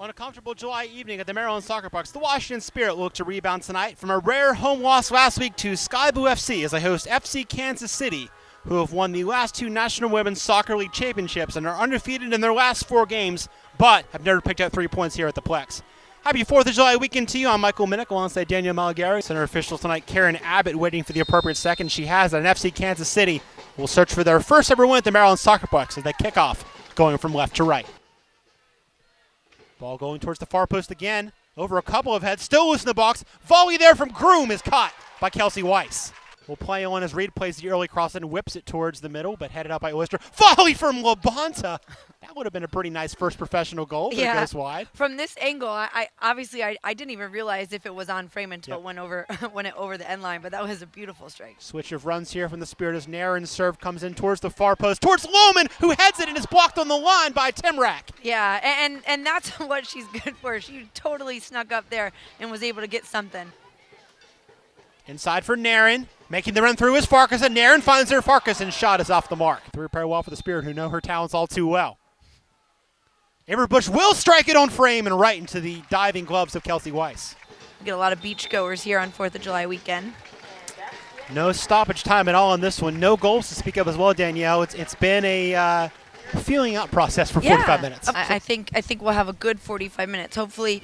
On a comfortable July evening at the Maryland Soccer Parks, the Washington Spirit look to rebound tonight from a rare home loss last week to Sky Blue FC as they host FC Kansas City, who have won the last two National Women's Soccer League championships and are undefeated in their last 4 games, but have never picked up 3 points here at the Plex. Happy 4th of July weekend to you. I'm Michael Minnick alongside Danielle Malagari. Center officials tonight, Karen Abbott, waiting for the appropriate second. She has it. And FC Kansas City will search for their first ever win at the Maryland Soccer Parks as they kick off, going from left to right. Ball going towards the far post again. Over a couple of heads. Still loose in the box. Volley there from Groom is caught by Kelsey Weiss. We'll play on as Reed plays the early cross and whips it towards the middle, but headed out by Oyster. Volley from Labonta. That would have been a pretty nice first professional goal, but it goes wide. From this angle, I obviously didn't even realize if it was on frame until it went over the end line, but that was a beautiful strike. Switch of runs here from the Spirit as Naren's serve comes in towards the far post, towards Lohman, who heads it and is blocked on the line by Timrak. Yeah, and that's what she's good for. She totally snuck up there and was able to get something. Inside for Naren, making the run through is Farquharson. Naren finds her. Farquharson shot is off the mark. Through very well for the Spirit, who know her talents all too well. Averbush will strike it on frame and right into the diving gloves of Kelsey Weiss. We get a lot of beachgoers here on 4th of July weekend. No stoppage time at all on this one. No goals to speak of as well, Danielle. It's been a feeling out process for 45 minutes. I think we'll have a good 45 minutes. Hopefully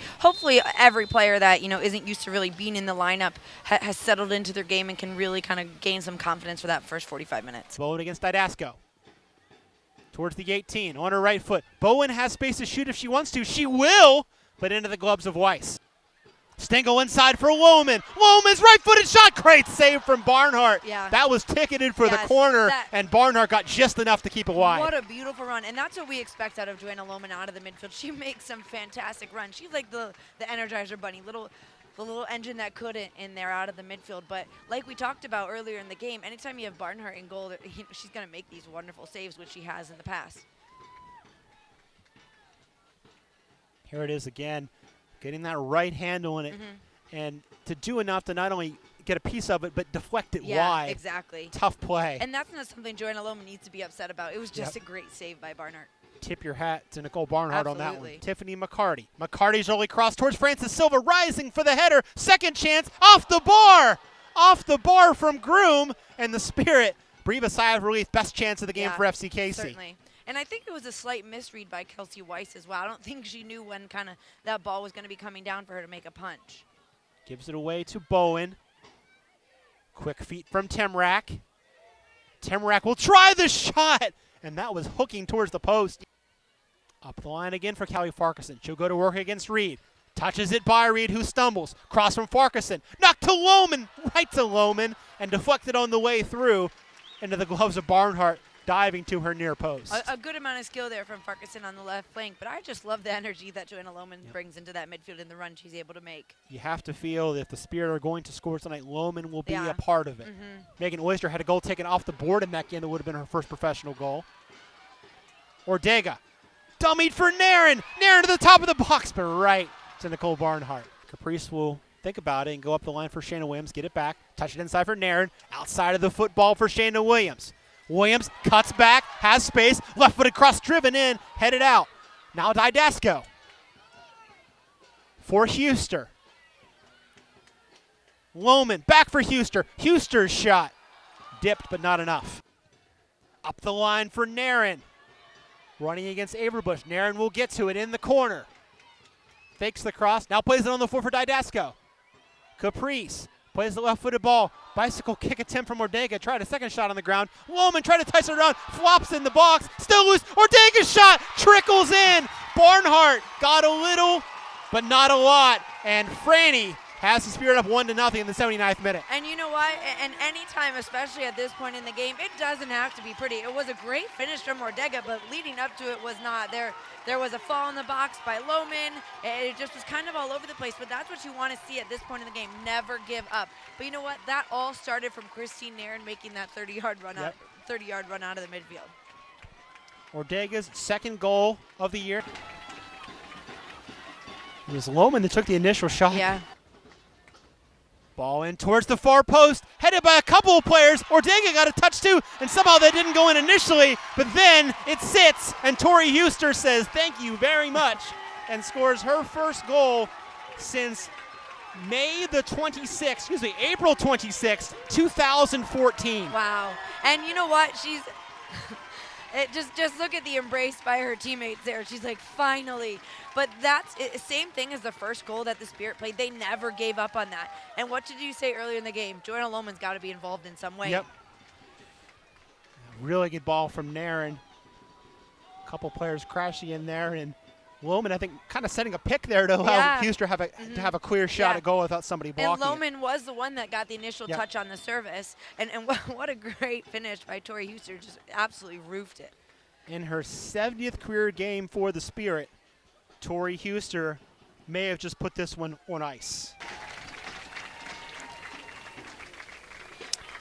every player that isn't used to really being in the lineup has settled into their game and can really kind of gain some confidence for that first 45 minutes. Bowen against Didasco. Towards the 18, on her right foot. Bowen has space to shoot if she wants to. She will, but into the gloves of Weiss. Stengel inside for Lohman. Lohman's right-footed shot. Great save from Barnhart. Yeah. That was ticketed for the corner, and Barnhart got just enough to keep it wide. What a beautiful run, and that's what we expect out of Joanna Lohman out of the midfield. She makes some fantastic runs. She's like the Energizer Bunny, the little engine that could in there out of the midfield. But like we talked about earlier in the game, anytime you have Barnhart in goal, she's going to make these wonderful saves, which she has in the past. Here it is again. Getting that right handle on it, and to do enough to not only get a piece of it, but deflect it wide. Yeah, exactly. Tough play. And that's not something Joanna Lohman needs to be upset about. It was just a great save by Barnhart. Tip your hat to Nicole Barnhart on that one. Absolutely. Tiffany McCarty. McCarty's early cross towards Francis Silva, rising for the header. Second chance, off the bar! Off the bar from Groom, and the Spirit breathe a sigh of relief. Best chance of the game for FCKC. Certainly. And I think it was a slight misread by Kelsey Weiss as well. I don't think she knew when kind of that ball was going to be coming down for her to make a punch. Gives it away to Bowen. Quick feet from Timrak. Timrak will try the shot, and that was hooking towards the post. Up the line again for Callie Farquharson. She'll go to work against Reed. Touches it by Reed, who stumbles. Cross from Farquharson. Knocked to Lohman, right to Lohman, and deflected on the way through into the gloves of Barnhart, diving to her near post. A good amount of skill there from Farquharson on the left flank, but I just love the energy that Joanna Lohman brings into that midfield in the run she's able to make. You have to feel that if the Spirit are going to score tonight, Lohman will be a part of it. Megan Oyster had a goal taken off the board in that game that would have been her first professional goal. Ortega, dummied for Naren. Naren to the top of the box, but right to Nicole Barnhart. Caprice will think about it and go up the line for Shayna Williams, get it back, touch it inside for Naren, outside of the football for Shayna Williams. Williams cuts back, has space, left-footed cross driven in, headed out. Now Didasco for Huster. Lohman back for Huster. Huster's shot dipped, but not enough. Up the line for Naren. Running against Averbush. Naren will get to it in the corner. Fakes the cross, now plays it on the floor for Didasco. Caprice plays the left-footed ball. Bicycle kick attempt from Ortega. Tried a second shot on the ground. Lohman tried to touch it around. Flops in the box. Still loose. Ortega's shot trickles in. Barnhart got a little, but not a lot. And Franny has the Spirit up 1-0 in the 79th minute. And you know what? And any time, especially at this point in the game, it doesn't have to be pretty. It was a great finish from Ortega, but leading up to it was not. There was a fall in the box by Lohman. It just was kind of all over the place, but that's what you want to see at this point in the game. Never give up. But you know what? That all started from Christine Naren making that 30-yard run out, 30-yard run out of the midfield. Ortega's second goal of the year. It was Lohman that took the initial shot. Yeah. Ball in towards the far post, headed by a couple of players. Ortega got a touch too, and somehow that didn't go in initially, but then it sits, and Tori Huster says, thank you very much. and scores her first goal since April 26th, 2014. Wow. And you know what? She's just look at the embrace by her teammates there. She's like, finally. But that's same thing as the first goal that the Spirit played. They never gave up on that. And what did you say earlier in the game? Joanna Lohman's got to be involved in some way. Yep. Really good ball from Naren. A couple players crashing in there, and Lohman, I think, kind of setting a pick there to allow Huster to have a clear shot at goal without somebody blocking. And Lohman was the one that got the initial touch on the service. And what a great finish by Tori Huster. Just absolutely roofed it. In her 70th career game for the Spirit, Tori Huster may have just put this one on ice.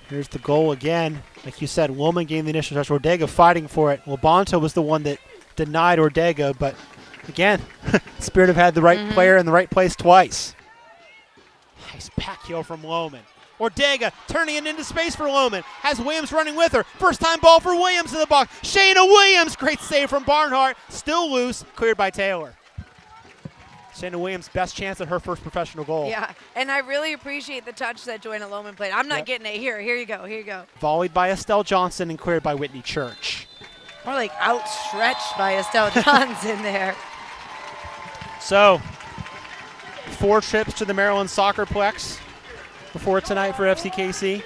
Here's the goal again. Like you said, Lohman gained the initial touch. Ordega fighting for it. Labonta was the one that denied Ordega, but again, Spirit have had the right player in the right place twice. Nice back heel from Lohman. Ordega turning it into space for Lohman. Has Williams running with her. First time ball for Williams in the box. Shayna Williams, great save from Barnhart. Still loose, cleared by Taylor. Shayna Williams' best chance at her first professional goal. Yeah, and I really appreciate the touch that Joanna Lohman played. I'm not getting it. Here you go, here you go. Volleyed by Estelle Johnson and cleared by Whitney Church. More like outstretched by Estelle Johnson there. So, 4 trips to the Maryland Soccerplex before tonight for FCKC.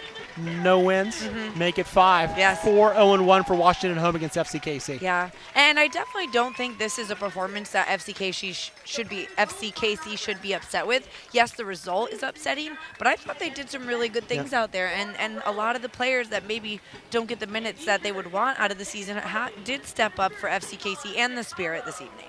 No wins. Make it 5. Yes. 4-0-1 for Washington at home against FCKC. Yeah, and I definitely don't think this is a performance that FCKC should be upset with. Yes, the result is upsetting, but I thought they did some really good things out there, and a lot of the players that maybe don't get the minutes that they would want out of the season did step up for FCKC and the Spirit this evening.